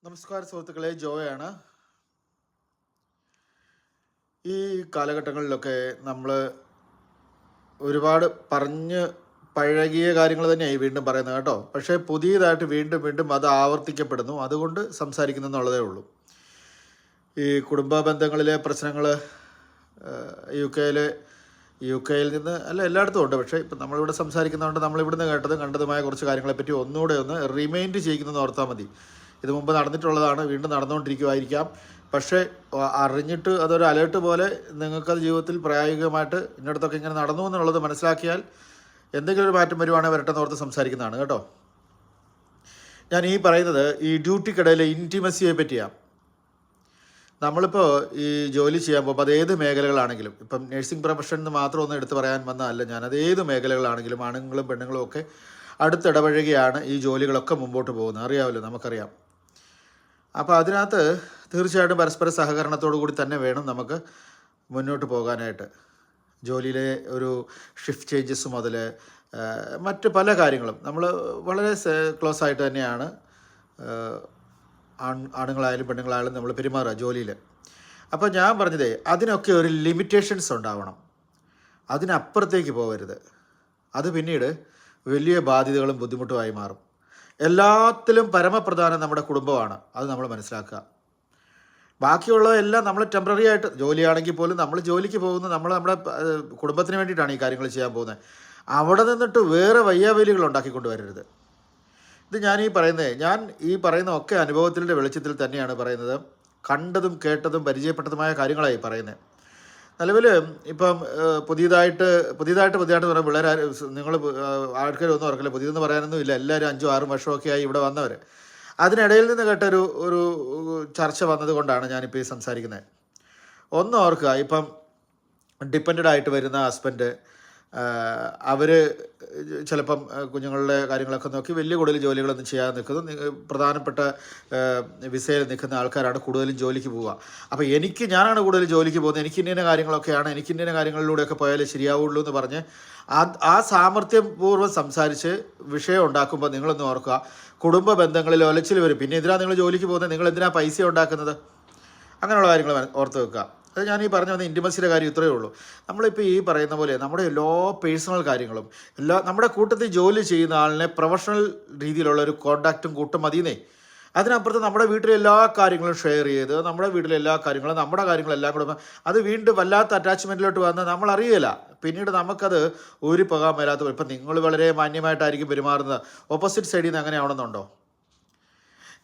നമസ്കാരം സുഹൃത്തുക്കളെ, ജോയാണ്. ഈ കാലഘട്ടങ്ങളിലൊക്കെ നമ്മൾ ഒരുപാട് പറഞ്ഞ് പഴകിയ കാര്യങ്ങൾ തന്നെയായി വീണ്ടും പറയുന്നത് കേട്ടോ. പക്ഷേ പുതിയതായിട്ട് വീണ്ടും വീണ്ടും അത് ആവർത്തിക്കപ്പെടുന്നു. അതുകൊണ്ട് സംസാരിക്കുന്നു എന്നുള്ളതേ ഉള്ളൂ. ഈ കുടുംബ ബന്ധങ്ങളിലെ പ്രശ്നങ്ങൾ യു കെയിൽ നിന്ന് അല്ല, എല്ലായിടത്തും ഉണ്ട്. പക്ഷേ ഇപ്പം നമ്മളിവിടെ സംസാരിക്കുന്നതുകൊണ്ട് നമ്മളിവിടുന്ന് കേട്ടതും കണ്ടതുമായ കുറച്ച് കാര്യങ്ങളെപ്പറ്റി ഒന്നുകൂടെ ഒന്ന് റിമൈൻഡ് ചെയ്യിക്കുന്നതെന്ന് ഓർത്താൽ മതി. ഇത് മുമ്പ് നടന്നിട്ടുള്ളതാണ്, വീണ്ടും നടന്നുകൊണ്ടിരിക്കുമായിരിക്കാം. പക്ഷേ അറിഞ്ഞിട്ട് അതൊരു അലേർട്ട് പോലെ നിങ്ങൾക്കത് ജീവിതത്തിൽ പ്രായോഗികമായിട്ട് ഇന്നടത്തൊക്കെ ഇങ്ങനെ നടന്നു എന്നുള്ളത് മനസ്സിലാക്കിയാൽ എന്തെങ്കിലും ഒരു മാറ്റം വരുവാണെങ്കിൽ വരട്ടെന്ന് ഓർത്ത് സംസാരിക്കുന്നതാണ് കേട്ടോ. ഞാൻ ഈ പറയുന്നത് ഈ ഡ്യൂട്ടിക്കിടയിലെ ഇൻറ്റിമസിയെ പറ്റിയാണ്. നമ്മളിപ്പോൾ ഈ ജോലി ചെയ്യാൻ പോകുമ്പോൾ അത് ഏത് മേഖലകളാണെങ്കിലും, ഇപ്പം നഴ്സിംഗ് പ്രൊഫഷൻ എന്ന് മാത്രം ഒന്നും എടുത്ത് പറയാൻ വന്നതല്ല ഞാൻ, അത് ഏത് മേഖലകളാണെങ്കിലും ആണുങ്ങളും പെണ്ണുങ്ങളും ഒക്കെ അടുത്തിടപഴകിയാണ് ഈ ജോലികളൊക്കെ മുമ്പോട്ട് പോകുന്നത്. അറിയാമല്ലോ, നമുക്കറിയാം. അപ്പോൾ അതിനകത്ത് തീർച്ചയായിട്ടും പരസ്പര സഹകരണത്തോടു കൂടി തന്നെ വേണം നമുക്ക് മുന്നോട്ട് പോകാനായിട്ട്. ജോലിയിലെ ഒരു ഷിഫ്റ്റ് ചേഞ്ചസ് മുതൽ മറ്റ് പല കാര്യങ്ങളും നമ്മൾ വളരെ ക്ലോസ് ആയിട്ട് തന്നെയാണ് ആണുങ്ങളായാലും പെണ്ണുങ്ങളായാലും നമ്മൾ പെരുമാറുക ജോലിയിൽ. അപ്പോൾ ഞാൻ പറഞ്ഞതേ, അതിനൊക്കെ ഒരു ലിമിറ്റേഷൻസ് ഉണ്ടാവണം. അതിനപ്പുറത്തേക്ക് പോകരുത്. അത് പിന്നീട് വലിയ ബാധ്യതകളും ബുദ്ധിമുട്ടുമായി മാറും. എല്ലാത്തിലും പരമപ്രധാനം നമ്മുടെ കുടുംബമാണ്. അത് നമ്മൾ മനസ്സിലാക്കുക. ബാക്കിയുള്ളതെല്ലാം നമ്മൾ ടെമ്പററി ആയിട്ട്, ജോലിയാണെങ്കിൽ പോലും നമ്മൾ ജോലിക്ക് പോകുന്നത് നമ്മുടെ കുടുംബത്തിന് വേണ്ടിയിട്ടാണ് ഈ കാര്യങ്ങൾ ചെയ്യാൻ പോകുന്നത്. അവിടെ നിന്നിട്ട് വേറെ വയ്യാവേലികൾ ഉണ്ടാക്കിക്കൊണ്ട് വരരുത്. ഇത് ഞാൻ ഈ പറയുന്ന ഒക്കെ അനുഭവത്തിൻ്റെ വെളിച്ചത്തിൽ തന്നെയാണ് പറയുന്നത്. കണ്ടതും കേട്ടതും പരിചയപ്പെട്ടതുമായ കാര്യങ്ങളായി പറയുന്നത്. നിലവിൽ ഇപ്പം പുതിയതായിട്ട് പറയുമ്പോൾ പിള്ളേർ നിങ്ങൾ ആൾക്കാരൊന്നും ഓർക്കില്ല, പുതിയതെന്ന് പറയാനൊന്നും ഇല്ല. എല്ലാവരും 5-6 വർഷമൊക്കെ ആയി ഇവിടെ വന്നവർ. അതിനിടയിൽ നിന്ന് കേട്ടൊരു ചർച്ച വന്നത് കൊണ്ടാണ് ഞാനിപ്പോൾ ഈ സംസാരിക്കുന്നത്. ഒന്ന് ഓർക്കുക, ഇപ്പം ഡിപ്പെൻഡഡ് ആയിട്ട് വരുന്ന ഹസ്ബൻഡ്, അവർ ചിലപ്പം കുഞ്ഞുങ്ങളുടെ കാര്യങ്ങളൊക്കെ നോക്കി വലിയ കൂടുതൽ ജോലികളൊന്നും ചെയ്യാതെ നിൽക്കുന്നു. പ്രധാനപ്പെട്ട വിസയിൽ നിൽക്കുന്ന ആൾക്കാരാണ് കൂടുതലും ജോലിക്ക് പോവുക. അപ്പോൾ ഞാനാണ് കൂടുതൽ ജോലിക്ക് പോകുന്നത്, എനിക്ക് ഇന്ന കാര്യങ്ങളൊക്കെയാണ്, എനിക്ക് ഇന്ന കാര്യങ്ങളിലൂടെയൊക്കെ പോയാലേ ശരിയാവുള്ളൂ എന്ന് പറഞ്ഞ് ആ സാമർത്ഥ്യപൂർവ്വം സംസാരിച്ച് വിഷയം ഉണ്ടാക്കുമ്പോൾ നിങ്ങളൊന്ന് ഓർക്കുക, കുടുംബ ബന്ധങ്ങളിൽ ഒലച്ചിൽ വരും. പിന്നെ എന്തിനാണ് നിങ്ങൾ ജോലിക്ക് പോകുന്നത്? നിങ്ങൾ എന്തിനാണ് പൈസ ഉണ്ടാക്കുന്നത്? അങ്ങനെയുള്ള കാര്യങ്ങൾ ഓർത്ത് വെക്കുക. അത് ഞാൻ ഈ പറഞ്ഞ ഇൻറ്റിമസിയുടെ കാര്യം ഇത്രയേ ഉള്ളൂ. നമ്മളിപ്പോൾ ഈ പറയുന്ന പോലെ നമ്മുടെ എല്ലാ പേഴ്സണൽ കാര്യങ്ങളും നമ്മുടെ കൂട്ടത്തിൽ ജോലി ചെയ്യുന്ന ആളിനെ പ്രൊഫഷണൽ രീതിയിലുള്ള ഒരു കോണ്ടാക്റ്റും കൂട്ടും മതിയെന്നേ. അതിനപ്പുറത്ത് നമ്മുടെ വീട്ടിലെ എല്ലാ കാര്യങ്ങളും ഷെയർ ചെയ്ത് നമ്മുടെ വീട്ടിലെ എല്ലാ കാര്യങ്ങളും നമ്മുടെ കാര്യങ്ങളെല്ലാം കൂടെ അത് വീണ്ടും വല്ലാത്ത അറ്റാച്ച്മെൻറ്റിലോട്ട് വന്ന് നമ്മൾ അറിയില്ല. പിന്നീട് നമുക്കത് ഒരു പോകാൻ മേലാത്ത. ഇപ്പം നിങ്ങൾ വളരെ മാന്യമായിട്ടായിരിക്കും പെരുമാറുന്നത്, ഓപ്പോസിറ്റ് സൈഡിൽ നിന്ന് അങ്ങനെ ആവണമെന്നുണ്ടോ?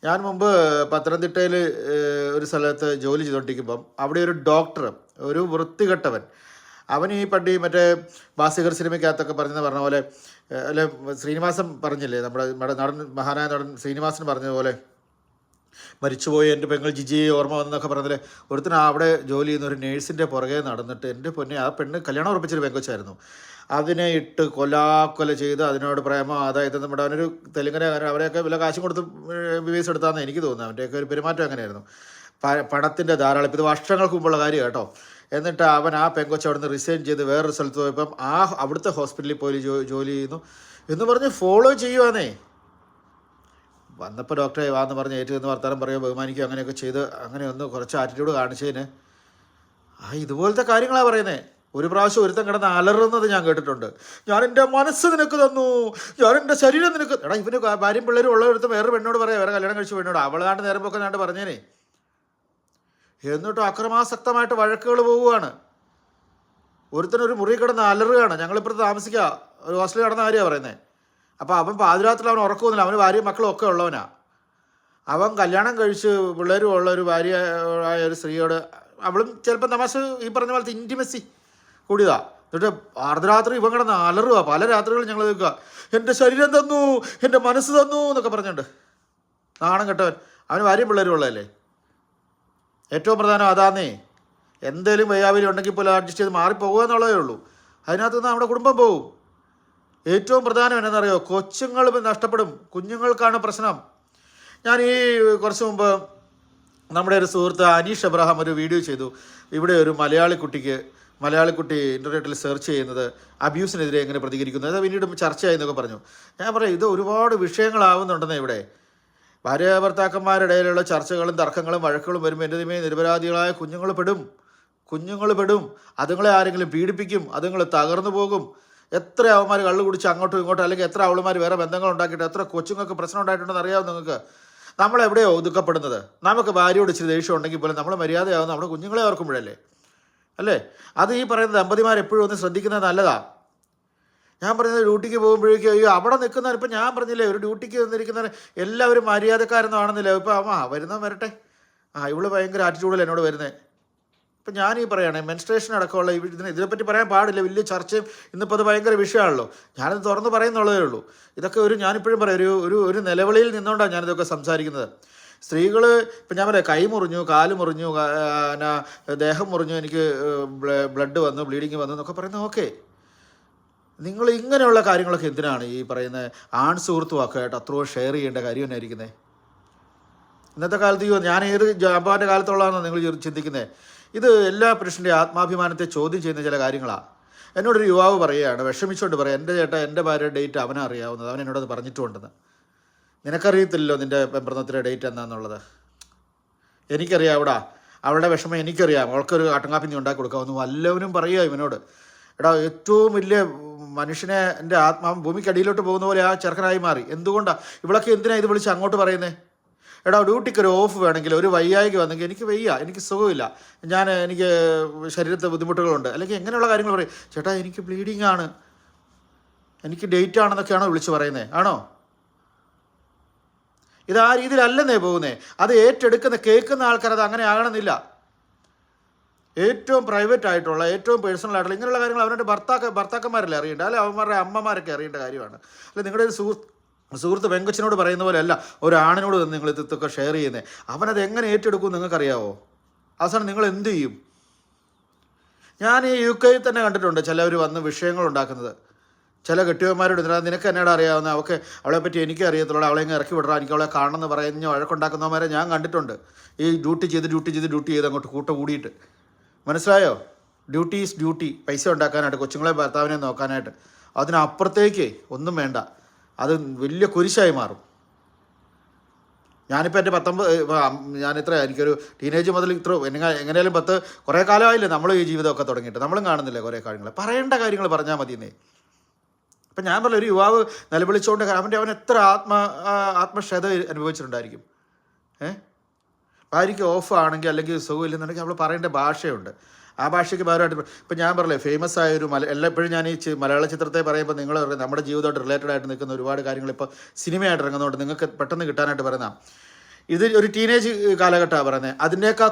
ഞാൻ മുമ്പ് പത്തനംതിട്ടയിൽ ഒരു സ്ഥലത്ത് ജോലി ചെയ്തുകൊണ്ടിരിക്കുമ്പം അവിടെ ഒരു ഡോക്ടർ, ഒരു വൃത്തികെട്ടവൻ, അവൻ ഈ മറ്റേ ബാസിഗർ സിനിമയ്ക്കകത്തൊക്കെ പറഞ്ഞ പോലെ, അല്ലെ ശ്രീനിവാസൻ പറഞ്ഞില്ലേ, നമ്മുടെ നടൻ, മഹാനായ നടൻ ശ്രീനിവാസൻ പറഞ്ഞതുപോലെ, മരിച്ചുപോയി എൻ്റെ പെങ്ങൾ ജിജിയെ ഓർമ്മ വന്നതൊക്കെ പറഞ്ഞതിൽ ഒരുത്തിന് അവിടെ ജോലി ചെയ്യുന്ന ഒരു നേഴ്സിൻ്റെ പുറകെ നടന്നിട്ട്, എൻ്റെ പൊന്നെ, ആ പെണ്ണ് കല്യാണം ഉറപ്പിച്ചൊരു പെങ്കൊച്ചായിരുന്നു, അതിനെ ഇട്ട് കൊല ചെയ്ത് അതിനോട് പ്രേമം, അതായത് നമ്മുടെ അവനൊരു തെലുങ്കിനെ, അവരെയൊക്കെ വില കാശും കൊടുത്ത് വിവേസ് എടുത്താന്ന് എനിക്ക് തോന്നുന്നു. അവൻ്റെയൊക്കെ ഒരു പെരുമാറ്റം അങ്ങനെയായിരുന്നു. പണത്തിൻ്റെ ധാരാളം. ഇത് വർഷങ്ങൾക്ക് മുമ്പുള്ള കാര്യം കേട്ടോ. എന്നിട്ട് അവൻ ആ പെങ്കൊച്ച് അവിടെ നിന്ന് റിസൈൻ ചെയ്ത് വേറൊരു സ്ഥലത്ത് പോയപ്പം അവിടുത്തെ ഹോസ്പിറ്റലിൽ പോയി ജോലി ചെയ്യുന്നു എന്ന് പറഞ്ഞ് ഫോളോ ചെയ്യുവാന്നേ. വന്നപ്പോൾ ഡോക്ടറെ വാന്ന് പറഞ്ഞ് എന്ന് വർത്താനം പറയുക, ബഹുമാനിക്കുക, അങ്ങനെയൊക്കെ ചെയ്ത് അങ്ങനെ ഒന്ന് കുറച്ച് ആറ്റിറ്റ്യൂഡ് കാണിച്ചതിന് ഇതുപോലത്തെ കാര്യങ്ങളാണ് പറയുന്നത്. ഒരു പ്രാവശ്യം ഒരുത്തം കിടന്ന് അലറുന്നത് ഞാൻ കേട്ടിട്ടുണ്ട്. ഞാൻ എൻ്റെ മനസ്സ് നിനക്ക് തന്നു, ഞാൻ എൻ്റെ ശരീരം നിനക്ക്. എടാ, ഇവന് ഭാര്യയും പിള്ളേരും ഉള്ളവരടുത്ത് വേറെ പെണ്ണോട് പറയാം, വേറെ കല്യാണം കഴിച്ച് പെണ്ണോട്, അവളാണ്ട് നേരം പോക്കെ ഞാൻ പറഞ്ഞേനെ. എന്നിട്ട് അക്രമാസക്തമായിട്ട് വഴക്കുകൾ പോവുകയാണ്. ഒരുത്തനൊരു മുറി കിടന്ന് അലറുകയാണ്. ഞങ്ങളിപ്പുറത്ത് താമസിക്കുക, ഒരു ഹോസ്റ്റലിൽ കിടന്ന കാര്യമാണ് പറയുന്നത്. അപ്പോൾ അവൻ പാതിരാത്രിയിൽ അവൻ ഉറക്കമൊന്നുമില്ല, അവന് ഭാര്യയും മക്കളും ഒക്കെ ഉള്ളവനാ. അവൻ കല്യാണം കഴിച്ച് പിള്ളേരും ഉള്ള ഒരു ഭാര്യ ആയ ഒരു സ്ത്രീയോട് അവളും ചിലപ്പോൾ തമാശ ഈ പറഞ്ഞ പോലത്തെ ഇൻറ്റിമസി കൂടിയതാ. എന്നിട്ട് അർദ്ധരാത്രി ഇവൻ കിടന്ന് അലറുക. പല രാത്രികളും ഞങ്ങൾ നിൽക്കുക, എൻ്റെ ശരീരം തന്നു, എൻ്റെ മനസ്സ് തന്നു എന്നൊക്കെ പറഞ്ഞുണ്ട്. നാണം കെട്ടവൻ. അവന് ഭാര്യയും പിള്ളേരും ഉള്ളതല്ലേ. ഏറ്റവും പ്രധാനം അതാന്നേ. എന്തേലും വയ്യാവലി ഉണ്ടെങ്കിൽ പോലും അഡ്ജസ്റ്റ് ചെയ്ത് മാറിപ്പോകുക എന്നുള്ളതേ ഉള്ളൂ. അതിനകത്ത് നിന്ന് നമ്മുടെ കുടുംബം പോകും. ഏറ്റവും പ്രധാനം എന്നറിയോ, കൊച്ചുങ്ങൾ നഷ്ടപ്പെടും. കുഞ്ഞുങ്ങൾക്കാണ് പ്രശ്നം. ഞാൻ ഈ കുറച്ച് മുമ്പ് നമ്മുടെ ഒരു സുഹൃത്ത് അനീഷ് എബ്രഹാം ഒരു വീഡിയോ ചെയ്തു. ഇവിടെ ഒരു മലയാളി കുട്ടി ഇൻ്റർനെറ്റിൽ സെർച്ച് ചെയ്യുന്നത് അബ്യൂസിനെതിരെ എങ്ങനെ പ്രതികരിക്കുന്നത്, അത് പിന്നീട് ചർച്ചയായി എന്നൊക്കെ പറഞ്ഞു. ഞാൻ പറയാം, ഇത് ഒരുപാട് വിഷയങ്ങളാവുന്നുണ്ടെന്നേ ഇവിടെ. ഭാര്യ ഭർത്താക്കന്മാരുടെ ഇടയിലുള്ള ചർച്ചകളും തർക്കങ്ങളും വഴക്കുകളും വരുമ്പോൾ എൻ്റെ ദൈവമേ നിരപരാധികളായ കുഞ്ഞുങ്ങൾ പെടും. അതുങ്ങളെ ആരെങ്കിലും പീഡിപ്പിക്കും, അതുങ്ങൾ തകർന്നു പോകും. എത്ര അവന്മാർ കള്ളു കുടിച്ച് അങ്ങോട്ടും ഇങ്ങോട്ടും, അല്ലെങ്കിൽ എത്ര അവളുമാർ വേറെ ബന്ധങ്ങൾ ഉണ്ടാക്കിയിട്ട് എത്ര കൊച്ചുങ്ങൾക്ക് പ്രശ്നം ഉണ്ടായിട്ടുണ്ടെന്ന് അറിയാവും നിങ്ങൾക്ക്. നമ്മളെവിടെയോ ഒതുക്കപ്പെടുന്നത്? നമുക്ക് ഭാര്യയോട് ഇച്ചിരി ദേഷ്യം ഉണ്ടെങ്കിൽ പോലും നമ്മൾ മര്യാദയാവുന്ന നമ്മുടെ കുഞ്ഞുങ്ങളെ ഓർക്കുമ്പോഴല്ലേ, അല്ലേ? അത് ഈ പറയുന്ന ദമ്പതിമാർ എപ്പോഴും ഒന്ന് ശ്രദ്ധിക്കുന്നത് നല്ലതാണ്. ഞാൻ പറയുന്നത് ഡ്യൂട്ടിക്ക് പോകുമ്പോഴേക്കും അയ്യോ അവിടെ നിൽക്കുന്നവർ, ഇപ്പം ഞാൻ പറഞ്ഞില്ലേ ഒരു ഡ്യൂട്ടിക്ക് വന്നിരിക്കുന്നവർ എല്ലാവരും മര്യാദക്കാരൊന്നും ആണെന്നില്ല. ഇപ്പം വരുന്നവൻ വരട്ടെ, ഇവള് ഭയങ്കര ആറ്റിറ്റ്യൂഡിൽ എന്നോട് വരുന്നത്. ഇപ്പം ഞാൻ ഈ പറയുകയാണെ മെൻസ്ട്രേഷൻ അടക്കമുള്ള ഇതിനെപ്പറ്റി പറയാൻ പാടില്ല, വലിയ ചർച്ചയും ഇന്നിപ്പോൾ അത് ഭയങ്കര വിഷയമാണല്ലോ. ഞാനത് തുറന്ന് പറയുന്നുള്ളതേ ഉള്ളൂ. ഇതൊക്കെ ഞാനിപ്പോഴും പറയാം ഒരു നിലവിളിയിൽ നിന്നുകൊണ്ടാണ് ഞാനിതൊക്കെ സംസാരിക്കുന്നത്. സ്ത്രീകൾ ഇപ്പം ഞാൻ പറയാം, കൈ മുറിഞ്ഞു, കാല് മുറിഞ്ഞു, ദേഹം മുറിഞ്ഞു, എനിക്ക് ബ്ലഡ് വന്നു, ബ്ലീഡിങ് വന്നു എന്നൊക്കെ പറയുന്നത് ഓക്കെ. നിങ്ങൾ ഇങ്ങനെയുള്ള കാര്യങ്ങളൊക്കെ എന്തിനാണ് ഈ പറയുന്നത് ആൺ സുഹൃത്തുമൊക്കെയായിട്ട് അത്രയോ ഷെയർ ചെയ്യേണ്ട കാര്യം തന്നെ ആയിരിക്കുന്നത്? ഇന്നത്തെ കാലത്ത് ഞാൻ ഏത് ജാമ്പാൻ്റെ കാലത്തുള്ളതാണെന്ന് നിങ്ങൾ ചിന്തിക്കുന്നത്? ഇത് എല്ലാ പുരുഷൻ്റെയും ആത്മാഭിമാനത്തെ ചോദ്യം ചെയ്യുന്ന ചില കാര്യങ്ങളാണ്. എന്നോടൊരു യുവാവ് പറയുകയാണ്, വിഷമിച്ചുകൊണ്ട് പറയാം, എൻ്റെ ചേട്ടാ എൻ്റെ ഭാര്യയുടെ ഡേറ്റ് അവനറിയാവുന്നത്, അവൻ എന്നോടത് പറഞ്ഞിട്ടുണ്ടെന്ന്. നിനക്കറിയത്തില്ലല്ലോ നിൻ്റെ പെമ്പറന്നത്തിൻ്റെ ഡേറ്റ് എന്താണെന്നുള്ളത്? എനിക്കറിയാം. അവളുടെ വിഷമം എനിക്കറിയാം. അവൾക്കൊരു ആട്ടങ്കാപ്പിഞ്ഞ് ഉണ്ടാക്കി കൊടുക്കാമെന്ന് വല്ലവനും പറയുക ഇവനോട്. ഏറ്റവും വലിയ മനുഷ്യനെ എൻ്റെ ആത്മാവ് ഭൂമിക്കടിയിലോട്ട് പോകുന്ന പോലെ ആ ചെറുക്കനായി മാറി. എന്തുകൊണ്ടാണ്? ഇവളൊക്കെ എന്തിനാണ് ഇത് വിളിച്ച് അങ്ങോട്ട് പറയുന്നത്? ഡ്യൂട്ടിക്ക് ഒരു ഓഫ് വേണമെങ്കിൽ, ഒരു വയ്യായ്ക വന്നെങ്കിൽ എനിക്ക് വയ്യ, എനിക്ക് സുഖമില്ല, എനിക്ക് ശരീരത്തെ ബുദ്ധിമുട്ടുകളുണ്ട്, അല്ലെങ്കിൽ എങ്ങനെയുള്ള കാര്യങ്ങൾ പറയും, ചേട്ടാ എനിക്ക് ബ്ലീഡിങ് ആണ്, എനിക്ക് ഡേറ്റ് ആണെന്നൊക്കെയാണോ വിളിച്ച് പറയുന്നത്? ആണോ? ഇത് ആ രീതിയിലല്ലെന്നേ പോകുന്നത്. അത് കേൾക്കുന്ന ആൾക്കാർ അത് അങ്ങനെ ആകണമെന്നില്ല. ഏറ്റവും പ്രൈവറ്റ് ആയിട്ടുള്ള, ഏറ്റവും പേഴ്സണൽ ആയിട്ടുള്ള ഇങ്ങനെയുള്ള കാര്യങ്ങൾ അവരുടെ ഭർത്താക്കന്മാരല്ലേ അറിയേണ്ടത്, അല്ലെ അവന്മാരുടെ അമ്മമാരൊക്കെ അറിയേണ്ട കാര്യമാണ്. അല്ലെ നിങ്ങളുടെ ഒരു സുഹൃത്ത് പെങ്കൊച്ചിനോട് പറയുന്ന പോലെ അല്ല ഒരാണിനോട് നിങ്ങൾ ഇതൊക്കെ ഷെയർ ചെയ്യുന്നത്. അവനത് എങ്ങനെ ഏറ്റെടുക്കും നിങ്ങൾക്കറിയാവോ? അവസാനം നിങ്ങൾ എന്ത് ചെയ്യും? ഞാൻ ഈ UK തന്നെ കണ്ടിട്ടുണ്ട് ചിലവർ വന്ന് വിഷയങ്ങൾ ഉണ്ടാക്കുന്നത്. ചില കെട്ടിയവന്മാരോട് നിനക്ക് എന്നോട് അറിയാവുന്ന, അവളെപ്പറ്റി എനിക്ക് അറിയത്തുള്ളൂ, അവളെ ഇങ്ങനെ ഇറക്കി വിടറാ, എനിക്ക് അവളെ കാണണമെന്ന് പറഞ്ഞ് വഴക്കുണ്ടാക്കുന്നവന്മാരെ ഞാൻ കണ്ടിട്ടുണ്ട്. ഈ ഡ്യൂട്ടി ചെയ്ത് അങ്ങോട്ട് കൂടിയിട്ട്. മനസ്സിലായോ? Duty is duty. പൈസ ഉണ്ടാക്കാനായിട്ട്, കൊച്ചുങ്ങളെ ഭർത്താവിനെ നോക്കാനായിട്ട്. അതിനപ്പുറത്തേക്ക് ഒന്നും വേണ്ട. അത് വലിയ കുരിശായി മാറും. ഞാനിപ്പോൾ എൻ്റെ എനിക്കൊരു ടീനേജ് മുതൽ എങ്ങനെയാലും കുറേ കാലമായില്ലേ നമ്മൾ ഈ ജീവിതമൊക്കെ തുടങ്ങിയിട്ട്. നമ്മളും കാണുന്നില്ലേ കുറേ കാര്യങ്ങൾ. പറയേണ്ട കാര്യങ്ങൾ പറഞ്ഞാൽ മതിയെന്നേ. ഇപ്പം ഞാൻ പറഞ്ഞ ഒരു യുവാവ് നിലവിളിച്ചുകൊണ്ട് അവൻ എത്ര ആത്മക്ഷത അനുഭവിച്ചിട്ടുണ്ടായിരിക്കും. ഭാര്യയ്ക്ക് ഓഫ് ആണെങ്കിൽ അല്ലെങ്കിൽ സുഖമില്ലെന്നുണ്ടെങ്കിൽ അവൾ പറയേണ്ട ഭാഷയുണ്ട്. ആ ഭാഷയ്ക്ക് പകരമായിട്ട് ഇപ്പം ഞാൻ പറഞ്ഞില്ലേ ഫേമസ് ആയ എപ്പോഴും ഞാൻ ഈ മലയാള ചിത്രത്തെ പറയുമ്പോൾ നിങ്ങൾ നമ്മുടെ ജീവിതമായിട്ട് റിലേറ്റഡ് ആയിട്ട് നിൽക്കുന്ന ഒരുപാട് കാര്യങ്ങൾ ഇപ്പോൾ സിനിമയായിട്ട് ഇറങ്ങുന്നതുകൊണ്ട് നിങ്ങൾക്ക് പെട്ടെന്ന് കിട്ടാനായിട്ട് പറയുന്നതാണ്. ഇത് ഒരു ടീനേജ് കാലഘട്ടമാണ് പറയുന്നത്. അതിൻ്റെയൊക്കെ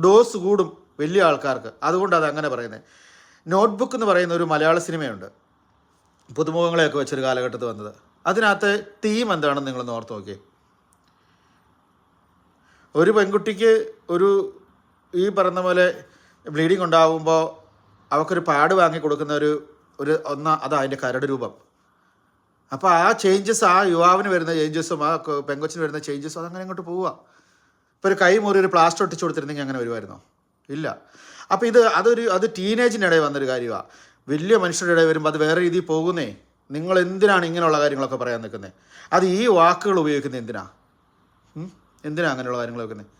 ഡോസ് കൂടും വലിയ ആൾക്കാർക്ക്. അതുകൊണ്ട് അത് അങ്ങനെ പറയുന്നത്. നോട്ട്ബുക്ക് എന്ന് പറയുന്ന ഒരു മലയാള സിനിമയുണ്ട്, പുതുമുഖങ്ങളെയൊക്കെ വെച്ചൊരു കാലഘട്ടത്തിൽ വന്നത്. അതിനകത്ത് തീം എന്താണെന്ന് നിങ്ങളൊന്ന് ഓർത്ത് നോക്കിയേ. ഒരു പെൺകുട്ടിക്ക് ഈ പറഞ്ഞ പോലെ ബ്ലീഡിങ് ഉണ്ടാകുമ്പോൾ അവൾക്കൊരു പാഡ് വാങ്ങി കൊടുക്കുന്ന അതാ അതിൻ്റെ കരട് രൂപം. അപ്പോൾ ആ ചേഞ്ചസ്, ആ യുവാവിന് വരുന്ന ചേഞ്ചസും ആ പെങ്കൊച്ചിന് വരുന്ന ചേഞ്ചസും അതങ്ങനെ അങ്ങോട്ട് പോവുക. ഇപ്പോൾ ഒരു കൈ മുറി ഒരു പ്ലാസ്റ്റർ ഒട്ടിച്ച് കൊടുത്തിരുന്നെങ്കിൽ അങ്ങനെ വരുമായിരുന്നോ? ഇല്ല. അപ്പോൾ അത് ടീനേജിനിടയിൽ വന്നൊരു കാര്യമാണ്. വലിയ മനുഷ്യരുടെ ഇടയിൽ വരുമ്പോൾ അത് വേറെ രീതിയിൽ പോകുന്നേ. നിങ്ങൾ എന്തിനാണ് ഇങ്ങനെയുള്ള കാര്യങ്ങളൊക്കെ പറയാൻ നിൽക്കുന്നത്? അത് ഈ വാക്കുകൾ ഉപയോഗിക്കുന്നത് എന്തിനാ അങ്ങനെയുള്ള കാര്യങ്ങൾ വെക്കുന്നത്?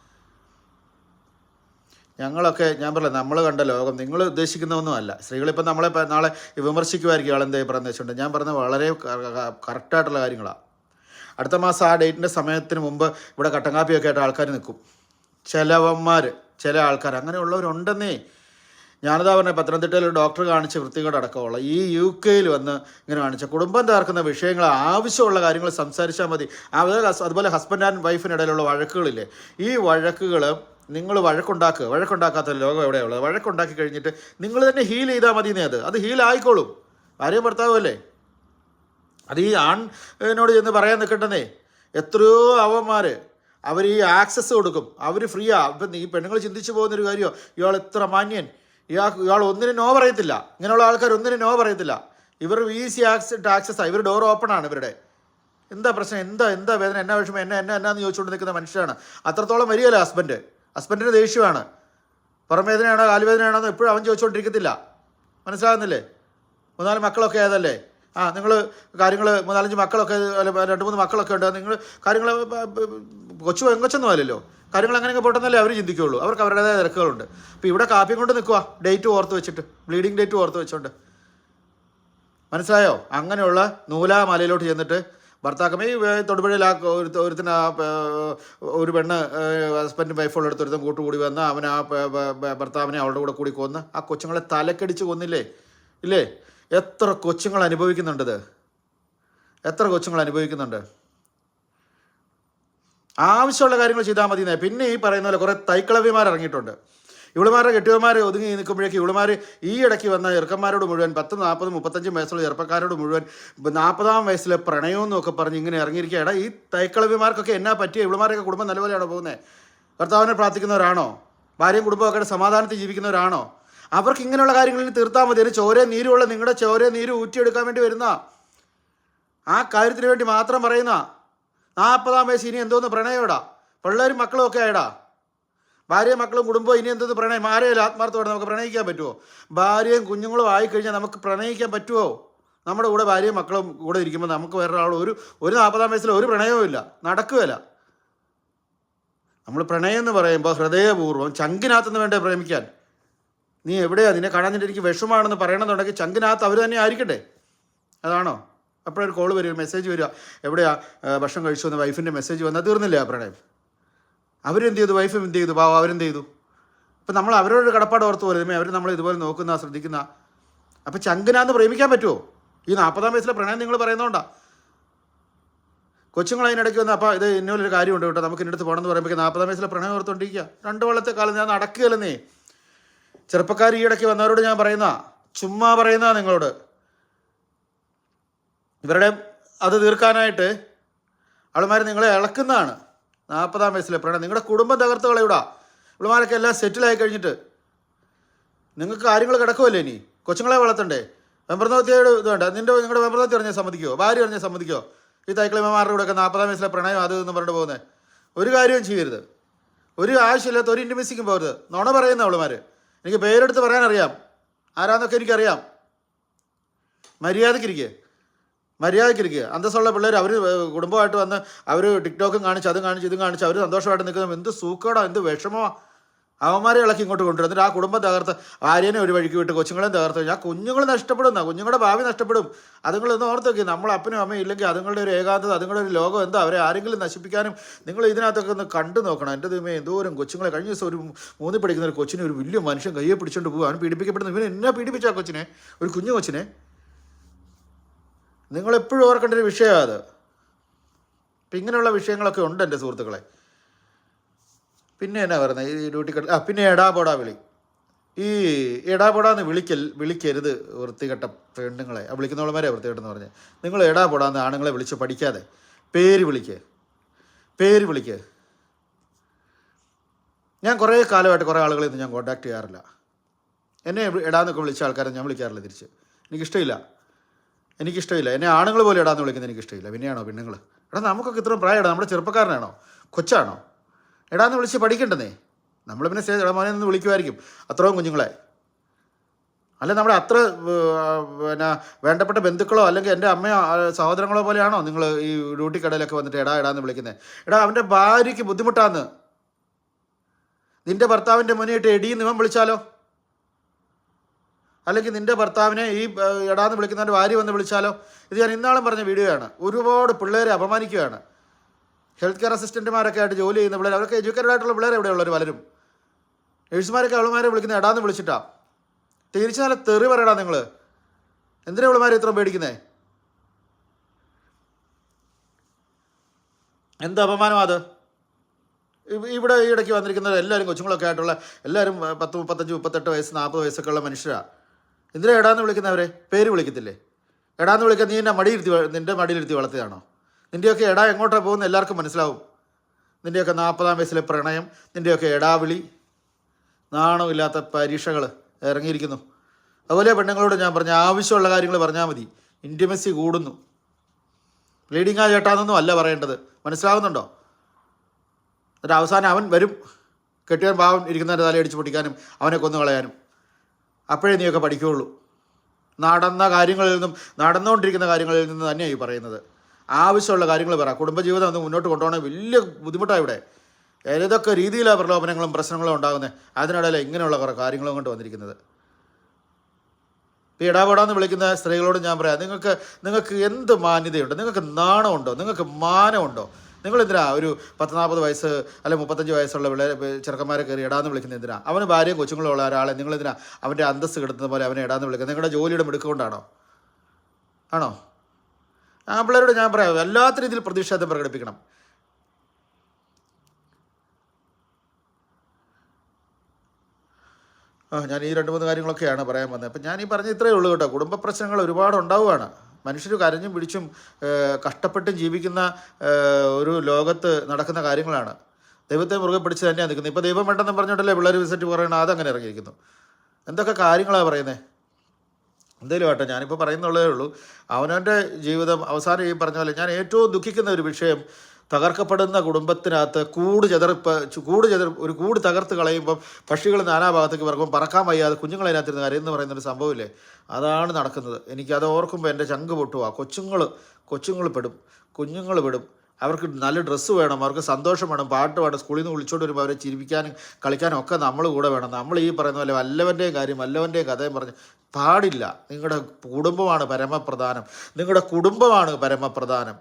ഞങ്ങളൊക്കെ ഞാൻ പറഞ്ഞില്ല, നമ്മൾ കണ്ട ലോകം നിങ്ങൾ ഉദ്ദേശിക്കുന്നതൊന്നും അല്ല. സ്ത്രീകളിപ്പം നമ്മളെ നാളെ വിമർശിക്കുമായിരിക്കും ആളെന്തേ പറഞ്ഞ വെച്ചിട്ടുണ്ട്. ഞാൻ പറഞ്ഞത് വളരെ കറക്റ്റായിട്ടുള്ള കാര്യങ്ങളാണ്. അടുത്ത മാസം ആ ഡേറ്റിൻ്റെ സമയത്തിന് മുമ്പ് ഇവിടെ കട്ടൻ കാപ്പിയൊക്കെ ആയിട്ട് ആൾക്കാർ നിൽക്കും. ചില ആൾക്കാർ അങ്ങനെയുള്ളവരുണ്ടെന്നേ. ഞാനിതാ പറഞ്ഞ പത്തനംതിട്ടയിൽ ഒരു ഡോക്ടർ കാണിച്ച വൃത്തികേട് അടക്കമുള്ള ഈ UK വന്ന് ഇങ്ങനെ കാണിച്ച കുടുംബം തകർക്കുന്ന വിഷയങ്ങൾ, ആവശ്യമുള്ള കാര്യങ്ങൾ സംസാരിച്ചാൽ മതി. അതുപോലെ ഹസ്ബൻഡ് ആൻഡ് വൈഫിനിടയിലുള്ള വഴക്കുകളില്ലേ, ഈ വഴക്കുകൾ നിങ്ങൾ വഴക്കുണ്ടാക്കാത്ത ലോകം എവിടെയുള്ളത്? വഴക്കുണ്ടാക്കി കഴിഞ്ഞിട്ട് നിങ്ങൾ തന്നെ ഹീൽ ചെയ്താൽ മതി. അത് ഹീൽ ആയിക്കോളും. ഭാര്യയും ഭർത്താവും അല്ലേ? അത് ഈ ആണിനോട് ചെന്ന് പറയാൻ നിൽക്കണ്ടെന്നേ. എത്രയോ അവന്മാർ അവർ ഈ ആക്സസ് കൊടുക്കും, അവർ ഫ്രീയാ. ഇപ്പം ഈ പെണ്ണുങ്ങൾ ചിന്തിച്ചു പോകുന്നൊരു കാര്യമോ, ഇയാൾ എത്ര മാന്യൻ, ഇയാൾ ഒന്നിനും നോ പറയത്തില്ല. ഇങ്ങനെയുള്ള ആൾക്കാർ ഒന്നിനും നോ പറയത്തില്ല. ഇവർ ഈസി ആക്സസ്സാണ്. ഇവർ ഡോർ ഓപ്പൺ ആണ് ഇവരുടെ. എന്താ പ്രശ്നം, എന്താ വേദന, എന്നാ വിഷമം, എന്നാന്ന് ചോദിച്ചുകൊണ്ട് നിൽക്കുന്ന മനുഷ്യരാണ്. അത്രത്തോളം വരികയല്ല ഹസ്ബൻഡിന് ദേഷ്യമാണ്. പുറം വേദനയാണോ കാലുവേദനയാണോ എന്ന് എപ്പോഴും അവൻ ചോദിച്ചുകൊണ്ടിരിക്കത്തില്ല. മനസ്സിലാകുന്നില്ലേ? 3-4 മക്കളൊക്കെ ഏതല്ലേ? നിങ്ങൾ കാര്യങ്ങൾ 4-5 മക്കളൊക്കെ അല്ല 2-3 മക്കളൊക്കെ ഉണ്ട്, നിങ്ങൾ കാര്യങ്ങൾ കൊച്ചു പെങ്കൊച്ചൊന്നും അല്ലല്ലോ, കാര്യങ്ങൾ അങ്ങനെയൊക്കെ പോട്ടെന്നല്ലേ അവർ ചിന്തിക്കുകയുള്ളൂ. അവർക്ക് അവരുടേതായ തിരക്കുകളുണ്ട്. അപ്പോൾ ഇവിടെ കാപ്പിയും കൊണ്ട് നിൽക്കുക, ഡേറ്റ് ഓർത്ത് വെച്ചിട്ട്, ബ്ലീഡിങ് ഡേറ്റ് ഓർത്ത് വെച്ചോണ്ട്. മനസ്സിലായോ? അങ്ങനെയുള്ള നൂലാമലയിലോട്ട് ചെന്നിട്ട് ഭർത്താക്കമ്മ ഈ തൊടുപുഴയിൽ ഒരുത്തിന് ഒരു പെണ്ണ് ഹസ്ബൻഡും വൈഫുള്ള അടുത്ത് ഒരുത്തം കൂട്ടുകൂടി വന്ന് അവൻ ആ ഭർത്താവിനെ അവളുടെ കൂടെ കൂടി കൊന്ന് ആ കൊച്ചുങ്ങളെ തലക്കടിച്ച് കൊന്നില്ലേ? ഇല്ലേ? എത്ര കൊച്ചുങ്ങൾ അനുഭവിക്കുന്നുണ്ടത്, എത്ര കൊച്ചുങ്ങൾ അനുഭവിക്കുന്നുണ്ട്. ആവശ്യമുള്ള കാര്യങ്ങൾ ചെയ്താൽ മതി. പിന്നെ ഈ പറയുന്ന പോലെ കുറേ തൈക്കളവിമാർ ഇറങ്ങിയിട്ടുണ്ട്. ഇവളുമാരുടെ കെട്ടിയവന്മാർ ഒതുങ്ങി നിൽക്കുമ്പോഴേക്കും ഇവളുമാർ ഈ ഇടയ്ക്ക് വന്ന ചെറുക്കന്മാരോട് മുഴുവൻ 10, 40, 35 വയസ്സുള്ള ചെറുപ്പക്കാരോട് മുഴുവൻ 40-ാം വയസ്സിലെ പ്രണയമെന്നൊക്കെ പറഞ്ഞ് ഇങ്ങനെ ഇറങ്ങിയിരിക്കുകയാണ്. ഈ തൈക്കളവിമാർക്കൊക്കെ എന്നാ പറ്റിയ? ഇവളുമാരൊക്കെ കുടുംബം നല്ലപോലെയാണോ പോകുന്നത്? കർത്താവിനെ പ്രാർത്ഥിക്കുന്നവരാണോ? ഭാര്യയും കുടുംബമൊക്കെ സമാധാനത്തിൽ ജീവിക്കുന്നവരാണോ? അവർക്ക് ഇങ്ങനെയുള്ള കാര്യങ്ങളിൽ തീർത്താൽ മതി. ചോര നീരുള്ള നിങ്ങളുടെ ചോര നീര് ഊറ്റിയെടുക്കാൻ വേണ്ടി വരുന്ന ആ കാര്യത്തിന് വേണ്ടി മാത്രം പറയുന്ന 40-ാം വയസ്സ് ഇനി എന്തോന്ന് പ്രണയോടാ? പിള്ളേരും മക്കളും ഒക്കെ ആയിടാ. ഭാര്യയും മക്കളും കുടുംബവും ഇനി എന്തോന്ന് പ്രണയം? ആരെയും ആത്മാർത്ഥത്തോടെ നമുക്ക് പ്രണയിക്കാൻ പറ്റുമോ? ഭാര്യയും കുഞ്ഞുങ്ങളും ആയിക്കഴിഞ്ഞാൽ നമുക്ക് പ്രണയിക്കാൻ പറ്റുമോ? നമ്മുടെ കൂടെ ഭാര്യയും മക്കളും കൂടെ ഇരിക്കുമ്പോൾ നമുക്ക് വേറൊരാൾ ഒരു 40-ാം വയസ്സിൽ ഒരു പ്രണയവും ഇല്ല, നടക്കുകയില്ല. നമ്മൾ പ്രണയം എന്ന് പറയുമ്പോൾ ഹൃദയപൂർവ്വം ചങ്കിനകത്തുനിന്ന് വേണ്ടേ പ്രേമിക്കാൻ. നീ എവിടെയാ, നിന്നെ കാണാൻ എനിക്ക് വിഷമാണെന്ന് പറയണമെന്നുണ്ടെങ്കിൽ ചങ്കിനകത്ത് അവർ തന്നെ ആയിരിക്കട്ടെ. അതാണോ? അപ്പോഴൊരു കോൾ വരിക, മെസ്സേജ് വരിക, എവിടെയാ ഭക്ഷണം കഴിച്ചു എന്ന് വൈഫിൻ്റെ മെസ്സേജ് വന്നാൽ തീർന്നില്ല ആ പ്രണയം. അവരെന്ത് ചെയ്തു? വൈഫും എന്ത് ചെയ്തു? അവരെന്ത് ചെയ്തു? അപ്പം നമ്മൾ അവരോട് കടപ്പാട് ഓർത്ത് പോരുമേ, അവർ നമ്മൾ ഇതുപോലെ നോക്കുന്ന ശ്രദ്ധിക്കുന്ന. അപ്പം ചങ്കിനാന്ന് പ്രേമിക്കാൻ പറ്റുമോ? ഈ 40-ാം വയസ്സിലെ പ്രണയം നിങ്ങൾ പറയുന്നതുകൊണ്ടാ. കൊച്ചുങ്ങൾ അതിനിടയ്ക്ക് വന്ന് അപ്പോൾ ഇത് ഇന്നൊരു കാര്യമുണ്ട് കേട്ടോ, നമുക്ക് ഇന്നടുത്ത് പോകണമെന്ന് പറയുമ്പോൾ 40-ാം വയസ്സിലെ പ്രണയം ഓർത്തുകൊണ്ടിരിക്കുക. 2 കൊല്ലത്തെ കാലം ഞാൻ നടക്കുകയല്ലെന്നേ. ചെറുപ്പക്കാർ ഈ ഇടയ്ക്ക് വന്നവരോട് ഞാൻ പറയുന്ന, ചുമ്മാ പറയുന്ന നിങ്ങളോട്, ഇവരുടെ അത് തീർക്കാനായിട്ട് അവളുമാർ നിങ്ങളെ ഇളക്കുന്നതാണ്. 40-ാം വയസ്സിലെ പ്രണയം നിങ്ങളുടെ കുടുംബം തകർത്ത് കളയൂടാ. ഇവളുമാരൊക്കെ എല്ലാം സെറ്റിലായി കഴിഞ്ഞിട്ട് നിങ്ങൾക്ക് കാര്യങ്ങൾ കിടക്കുമല്ലേ? ഇനി കൊച്ചുങ്ങളെ വളർത്തണ്ടേ? വെമ്പർനോത്തിയോട് ഇത് വേണ്ട. നിങ്ങളുടെ വെമ്പർനോത്തി പറഞ്ഞാൽ സമ്മതിക്കുമോ? ഭാര്യ പറഞ്ഞാൽ സമ്മതിക്കുമോ? ഈ തൈക്കളിമാരുടെ കൂടെയൊക്കെ 40-ാം വയസ്സിലെ പ്രണയം അത് എന്ന് പറഞ്ഞിട്ട് പോകുന്നത്? ഒരു കാര്യവും ചെയ്യരുത്. ഒരു ആവശ്യമില്ലാത്ത ഒരു ഇൻറ്റിമസിക്കും പോകരുത്. നുണ പറയുന്ന അവളുമാർ. എനിക്ക് പേരെടുത്ത് പറയാനറിയാം, ആരാന്നൊക്കെ എനിക്കറിയാം. മര്യാദക്കിരിക്കുക. അന്തസ്സുള്ള പിള്ളേർ അവർ കുടുംബമായിട്ട് വന്ന് അവർ ടിക്ടോക്കും കാണിച്ച് അതും കാണിച്ച് ഇതും കാണിച്ച് അവർ സന്തോഷമായിട്ട് നിൽക്കുന്നത് എന്ത് സൂക്കേടാ, എന്ത് വിഷമമാണ്. അവന്മാരെ ഇളക്കി ഇങ്ങോട്ട് കൊണ്ടുവരും. എന്നിട്ട് ആ കുടുംബം തകർത്ത് ഭാര്യനെ ഒരു വഴിക്ക് വിട്ട് കൊച്ചുങ്ങളെയും തകർത്ത് കഴിഞ്ഞാൽ കുഞ്ഞുങ്ങൾ നഷ്ടപ്പെടുന്ന, കുഞ്ഞുങ്ങളുടെ ഭാവി നഷ്ടപ്പെടും. അതുങ്ങളൊന്ന് ഓർത്ത് നോക്കി. നമ്മൾ അപ്പനും അമ്മയും ഇല്ലെങ്കിൽ അതുങ്ങളുടെ ഒരു ഏകാന്തത, അതുങ്ങളുടെ ഒരു ലോകം എന്താ, അവരെ ആരെങ്കിലും നശിപ്പിക്കാനും നിങ്ങൾ ഇതിനകത്തൊക്കെ ഒന്ന് കണ്ടു നോക്കണം. എൻ്റെ ദൈവമേ, എന്തോരം കൊച്ചുങ്ങളെ. കഴിഞ്ഞ ദിവസം ഒരു 3 പഠിക്കുന്ന ഒരു കൊച്ചിനെ ഒരു വലിയ മനുഷ്യൻ കയ്യെ പിടിച്ചുകൊണ്ട് പോകും. അവൻ പീഡിപ്പിക്കപ്പെടുന്നു. ഇവൻ എന്നാ പീഡിപ്പിച്ച ആ കൊച്ചിനെ, ഒരു കുഞ്ഞു കൊച്ചിനെ. നിങ്ങളെപ്പോഴും ഓർക്കേണ്ട ഒരു വിഷയമാണ് അത്. അപ്പം ഇങ്ങനെയുള്ള വിഷയങ്ങളൊക്കെ ഉണ്ട് എൻ്റെ സുഹൃത്തുക്കളെ. പിന്നെ എന്നാ പറയുന്നത് ഈ ഡ്യൂട്ടി പിന്നെ എടാപോടാ വിളി. ഈ എടാപോടാന്ന് വിളിക്കരുത് വൃത്തികെട്ട പെണ്ണുങ്ങളെ. വിളിക്കുന്നവളമാരെ വൃത്തികെട്ടെന്ന് പറഞ്ഞ് നിങ്ങൾ എടാപോടാന്ന് ആണുങ്ങളെ വിളിച്ച് പഠിക്കാതെ പേര് വിളിക്ക്. ഞാൻ കുറേ കാലമായിട്ട് കുറേ ആളുകളെ ഒന്നും ഞാൻ കോൺടാക്ട് ചെയ്യാറില്ല. എന്നെ എടാന്നൊക്കെ വിളിച്ച ആൾക്കാരെ ഞാൻ വിളിക്കാറില്ല തിരിച്ച്. എനിക്കിഷ്ടമില്ല. എന്നെ ആണുങ്ങൾ പോലെ ഇടാന്ന് വിളിക്കുന്നത് എനിക്കിഷ്ടമില്ല. പിന്നെയാണോ പെണ്ണുങ്ങൾ? നമുക്കൊക്കെ ഇത്രയും പ്രായമാണ്. നമ്മുടെ ചെറുപ്പക്കാരനാണോ? കൊച്ചാണോ? എടാന്ന് വിളിച്ച് പഠിക്കണ്ടെന്നേ. നമ്മൾ പിന്നെ മോനെ നിന്ന് വിളിക്കുമായിരിക്കും അത്രയും കുഞ്ഞുങ്ങളെ. അല്ല നമ്മുടെ അത്ര പിന്നെ വേണ്ടപ്പെട്ട ബന്ധുക്കളോ അല്ലെങ്കിൽ എൻ്റെ അമ്മയോ സഹോദരങ്ങളോ പോലെയാണോ നിങ്ങൾ ഈ ഡ്യൂട്ടി കടയിലൊക്കെ വന്നിട്ട് എടാന്ന് വിളിക്കുന്നത്? അവൻ്റെ ഭാര്യയ്ക്ക് ബുദ്ധിമുട്ടാന്ന്. നിൻ്റെ ഭർത്താവിൻ്റെ മുന്നിട്ട് എടീന്ന് ഇവൻ വിളിച്ചാലോ? അല്ലെങ്കിൽ നിൻ്റെ ഭർത്താവിനെ ഈ എടാന്ന് വിളിക്കുന്നവൻ്റെ ഭാര്യ വന്ന് വിളിച്ചാലോ? ഇത് ഞാൻ ഇന്നാളും പറഞ്ഞ വീഡിയോ ആണ്. ഒരുപാട് പിള്ളേരെ അപമാനിക്കുകയാണ്. ഹെൽത്ത് കെയർ അസിസ്റ്റൻറ്റുമാരൊക്കെ ആയിട്ട് ജോലി ചെയ്യുന്ന പിള്ളേർ, അവർക്ക് എഡ്യൂക്കേറ്റഡ് ആയിട്ടുള്ള പിള്ളേർ എവിടെയുള്ളവർ പലരും. നേഴ്സുമാരൊക്കെ അവളുമാരെ വിളിക്കുന്ന എടാന്ന് വിളിച്ചിട്ടാ. തിരിച്ചു നല്ല തെറി പറയടാ നിങ്ങൾ. എന്തിനാ അവളുമാരെ ഇത്ര പേടിക്കുന്നേ? എന്ത് അപമാനം അത്? ഇവിടെ ഈ ഇടയ്ക്ക് വന്നിരിക്കുന്നവർ എല്ലാവരും കൊച്ചുങ്ങളൊക്കെ ആയിട്ടുള്ള എല്ലാവരും 10, 35, 38 വയസ്സ് 40 വയസ്സൊക്കെ ഉള്ള മനുഷ്യരാണ്. എന്തിനാ എടാന്ന് വിളിക്കുന്നവരെ? പേര് വിളിക്കത്തില്ലേ? എടാന്ന് വിളിക്കാൻ നീ നിൻ്റെ മടിയിലിരുത്തി വളർത്തിയതാണോ? നിൻ്റെയൊക്കെ എടാ എങ്ങോട്ടാണ് പോകുന്നത് എല്ലാവർക്കും മനസ്സിലാവും. നിൻ്റെയൊക്കെ 40-ാം വയസ്സിലെ പ്രണയം, നിൻ്റെയൊക്കെ എടാവിളി, നാണമില്ലാത്ത പരീക്ഷകൾ ഇറങ്ങിയിരിക്കുന്നു. അതുപോലെ പെണ്ണുങ്ങളോട് ഞാൻ പറഞ്ഞ ആവശ്യമുള്ള കാര്യങ്ങൾ പറഞ്ഞാൽ മതി. ഇൻറ്റിമസി കൂടുന്നു. ബ്ലീഡിങ് ആ ചേട്ടാന്നൊന്നും അല്ല പറയേണ്ടത്. മനസ്സിലാവുന്നുണ്ടോ? എന്നിട്ട് അവസാനം അവൻ വരും, കെട്ടിയവൻ പാവം ഇരിക്കുന്നവൻ്റെ തലയടിച്ച് പൊട്ടിക്കാനും അവനെ കൊന്നു കളയാനും. അപ്പോഴേ നീയൊക്കെ പഠിക്കുകയുള്ളൂ. നടന്നുകൊണ്ടിരിക്കുന്ന കാര്യങ്ങളിൽ നിന്ന് തന്നെയാണ് ഈ പറയുന്നത്. ആവശ്യമുള്ള കാര്യങ്ങൾ പറ. കുടുംബജീവിതം ഒന്ന് മുന്നോട്ട് കൊണ്ടുപോകണേ വലിയ ബുദ്ധിമുട്ടാണ് ഇവിടെ. ഏതൊക്കെ രീതിയിലാണ് പ്രലോഭനങ്ങളും പ്രശ്നങ്ങളും ഉണ്ടാകുന്നത്. അതിനിടയിൽ ഇങ്ങനെയുള്ള കുറേ കാര്യങ്ങളും കൊണ്ട് വന്നിരിക്കുന്നത്. ഇപ്പോൾ ഇടാപെടാന്ന് വിളിക്കുന്ന സ്ത്രീകളോട് ഞാൻ പറയാം, നിങ്ങൾക്ക് എന്ത് മാന്യതയുണ്ട്? നിങ്ങൾക്ക് നാണമുണ്ടോ? നിങ്ങൾക്ക് മാനമുണ്ടോ? നിങ്ങളെന്തിനാ ഒരു 10-40 വയസ്സ് അല്ലെ 35 വയസ്സുള്ള ചെറുക്കന്മാരെ കയറി ഇടാന്ന് വിളിക്കുന്നത്? എന്തിനാ? അവന് ഭാര്യയും കൊച്ചുങ്ങളും ഉള്ള ഒരാളെ നിങ്ങളെന്തിനാ അവൻ്റെ അന്തസ്സ് കിടത്തുന്ന പോലെ അവനെ ഇടാന്ന് വിളിക്കുന്നത്? നിങ്ങളുടെ ജോലിയുടെ മിടുക്കൊണ്ടാണോ? ആണോ? ആ പിള്ളേരോട് ഞാൻ പറയാം, വല്ലാത്ത രീതിയിൽ പ്രതിഷേധം പ്രകടിപ്പിക്കണം. ഞാൻ ഈ 2-3 കാര്യങ്ങളൊക്കെയാണ് പറയാൻ വന്നത്. അപ്പം ഞാൻ ഈ പറഞ്ഞ ഇത്രയേ ഉള്ളൂ കേട്ടോ. കുടുംബ പ്രശ്നങ്ങൾ ഒരുപാട് ഉണ്ടാവുകയാണ്. മനുഷ്യർ കരഞ്ഞും പിടിച്ചും കഷ്ടപ്പെട്ടും ജീവിക്കുന്ന ഒരു ലോകത്ത് നടക്കുന്ന കാര്യങ്ങളാണ്. ദൈവത്തെ മുറുകെ പിടിച്ച് തന്നെയാണ് നിൽക്കുന്നത്. ഇപ്പോൾ ദൈവം വേണ്ടെന്ന് പറഞ്ഞിട്ടല്ലേ പിള്ളേർ വിസിറ്റ് പറയണം, അതങ്ങനെ ഇറങ്ങിയിരിക്കുന്നു. എന്തൊക്കെ കാര്യങ്ങളാണ് പറയുന്നത്? എന്തേലും ആട്ടെ, ഞാനിപ്പോൾ പറയുന്നുള്ളതേ ഉള്ളൂ. അവനവൻ്റെ ജീവിതം അവസാനം ഈ പറഞ്ഞ പോലെ ഞാൻ ഏറ്റവും ദുഃഖിക്കുന്ന ഒരു വിഷയം, തകർക്കപ്പെടുന്ന കുടുംബത്തിനകത്ത് ഒരു കൂട് തകർത്ത് കളയുമ്പം പക്ഷികൾ നാനാഭാഗത്തേക്ക് പറക്കുമ്പോൾ പറക്കാൻ വയ്യാതെ കുഞ്ഞുങ്ങളതിനകത്തിരുന്ന് കരയെന്ന് പറയുന്നൊരു സംഭവമില്ലേ, അതാണ് നടക്കുന്നത്. എനിക്കത് ഓർക്കുമ്പോൾ എൻ്റെ ചങ്ക് പൊട്ടുക. കുഞ്ഞുങ്ങൾ പെടും. അവർക്ക് നല്ല ഡ്രസ്സ് വേണം, അവർക്ക് സന്തോഷം വേണം, പാട്ട് വേണം, സ്കൂളിൽ നിന്ന് വിളിച്ചോണ്ട് വരുമ്പോൾ അവരെ ചിരിപ്പിക്കാനും കളിക്കാനും ഒക്കെ നമ്മൾ കൂടെ വേണം. നമ്മൾ ഈ പറയുന്ന പോലെ വല്ലവൻ്റെയും കാര്യം വല്ലവൻ്റെയും കഥയും പറഞ്ഞ് പാടില്ല. നിങ്ങളുടെ കുടുംബമാണ് പരമപ്രധാനം.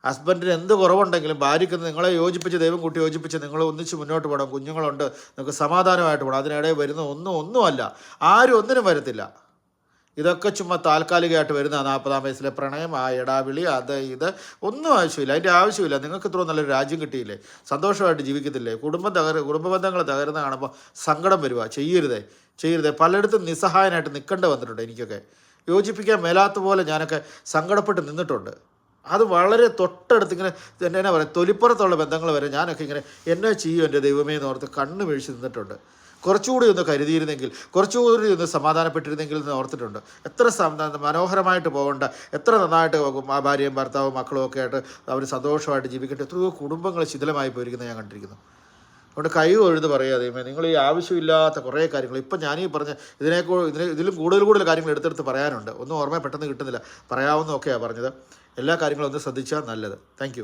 ഹസ്ബൻഡിന് എന്ത് കുറവുണ്ടെങ്കിലും ഭാര്യയ്ക്ക് നിങ്ങളെ യോജിപ്പിച്ച് ദൈവം കൂട്ടി യോജിപ്പിച്ച് നിങ്ങൾ ഒന്നിച്ച് മുന്നോട്ട് പോകണം. കുഞ്ഞുങ്ങളുണ്ട്, നിങ്ങൾക്ക് സമാധാനമായിട്ട് പോകണം. അതിനിടയിൽ വരുന്ന ഒന്നുമല്ല, ആരും ഒന്നിനും വരത്തില്ല. ഇതൊക്കെ ചുമ്മാ താൽക്കാലികമായിട്ട് വരുന്ന 40-ആം വയസ്സിലെ പ്രണയം, ആ ഇടാവിളി, ഇത് ഒന്നും ആവശ്യമില്ല. അതിൻ്റെ ആവശ്യമില്ല. നിങ്ങൾക്ക് ഇത്ര നല്ലൊരു രാജ്യം കിട്ടിയില്ലേ, സന്തോഷമായിട്ട് ജീവിക്കത്തില്ലേ? കുടുംബ ബന്ധങ്ങൾ തകരുന്ന കാണുമ്പോൾ സങ്കടം വരിക. ചെയ്യരുതേ. പലയിടത്തും നിസ്സഹായനായിട്ട് നിൽക്കേണ്ടി വന്നിട്ടുണ്ട്. എനിക്കൊക്കെ യോജിപ്പിക്കാൻ മേലാത്ത പോലെ ഞാനൊക്കെ സങ്കടപ്പെട്ട് നിന്നിട്ടുണ്ട്. അത് വളരെ തൊട്ടടുത്ത് ഇങ്ങനെ എന്നാ പറയുക, തൊലിപ്പുറത്തുള്ള ബന്ധങ്ങൾ വരെ ഞാനൊക്കെ ഇങ്ങനെ എന്നെ ചെയ്യും എൻ്റെ ദൈവമേ എന്ന് ഓർത്ത് കണ്ണ് വീഴ്ച നിന്നിട്ടുണ്ട്. കുറച്ചുകൂടി ഒന്ന് കരുതിയിരുന്നെങ്കിൽ, കുറച്ചുകൂടി ഒന്ന് സമാധാനപ്പെട്ടിരുന്നെങ്കിൽ എന്ന് ഓർത്തിട്ടുണ്ട്. എത്ര മനോഹരമായിട്ട് പോകേണ്ട, എത്ര നന്നായിട്ട് ആ ഭാര്യയും ഭർത്താവും മക്കളും ഒക്കെ ആയിട്ട് അവർ സന്തോഷമായിട്ട് ജീവിക്കട്ടെ. എത്രയോ കുടുംബങ്ങൾ ശിഥിലമായി പോയിരിക്കുന്നത് ഞാൻ കണ്ടിരിക്കുന്നു. അതുകൊണ്ട് കൈ തൊഴുത് പറയാതെ നിങ്ങൾ ഈ ആവശ്യമില്ലാത്ത കുറേ കാര്യങ്ങൾ ഇപ്പം ഞാനീ പറഞ്ഞ ഇതിലും കൂടുതൽ കാര്യങ്ങൾ എടുത്തെടുത്ത് പറയാനുണ്ട്. ഒന്നും ഓർമ്മ പെട്ടെന്ന് കിട്ടുന്നില്ല. പറയാവുന്നതൊക്കെയാണ് പറഞ്ഞത്. എല്ലാ കാര്യങ്ങളും ഒന്ന് ശ്രദ്ധിച്ചാൽ നല്ലത്. താങ്ക്